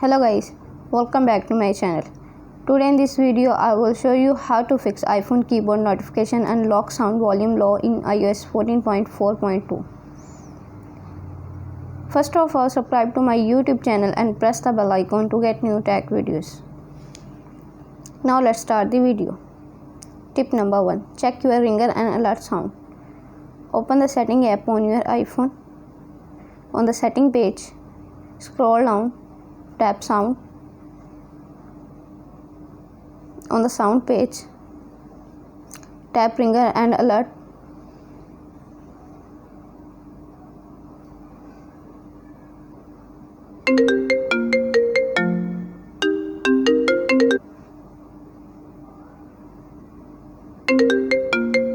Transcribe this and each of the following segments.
Hello guys, welcome back to my channel. Today in this video I will show you how to fix iPhone keyboard notification and lock sound volume low in iOS 14.4.2. First of all, subscribe to my YouTube channel and press the bell icon to get new tech videos. Now let's start the video. Tip number 1. Check your ringer and alert sound. Open the setting app on your iPhone. On the setting page, scroll down, tap sound. On the sound page, tap ringer and alert.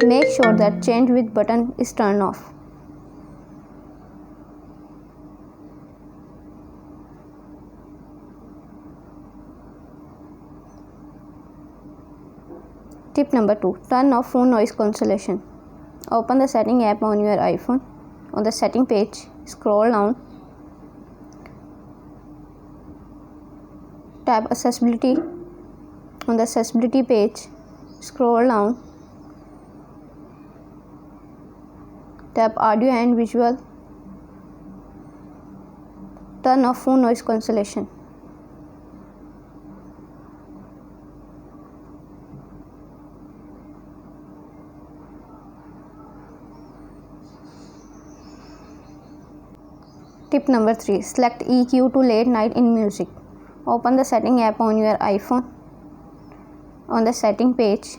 Make sure that change with button is turned off. Tip number 2. Turn off phone noise cancellation. Open the setting app on your iPhone. On the setting page, scroll down. Tap accessibility. On the accessibility page, scroll down. Tap audio and visual. Turn off phone noise cancellation. Tip number 3. Select EQ to late night in music. Open the setting app on your iPhone. On the setting page,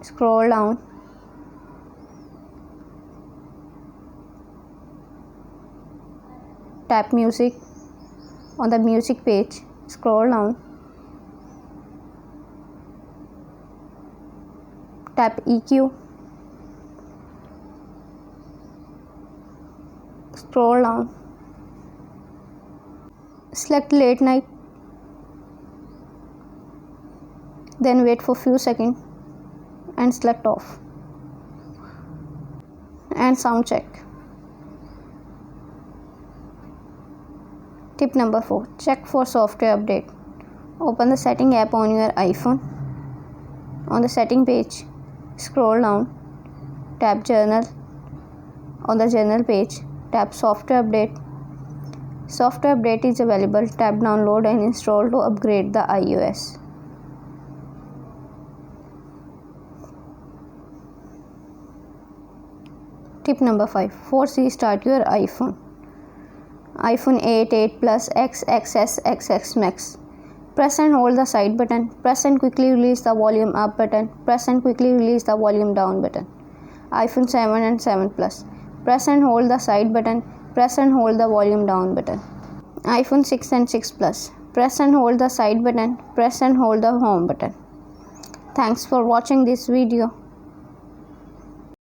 scroll down. Tap music. On the music page, scroll down. Tap EQ. Scroll down. Select late night. Then wait for few seconds and select off. And sound check. Tip number 4. Check for software update. Open the setting app on your iPhone. On the setting page, scroll down. Tap journal. On the journal page, tap software update. Software update is available. Tap download and install to upgrade the iOS. Tip number 5. Force restart your iPhone. iPhone 8, 8 Plus, X, XS, XS Max. Press and hold the side button. Press and quickly release the volume up button. Press and quickly release the volume down button. iPhone 7 and 7 Plus. Press and hold the side button. Press and hold the volume down button. iPhone 6 and 6 Plus. Press and hold the side button. Press and hold the home button. Thanks for watching this video.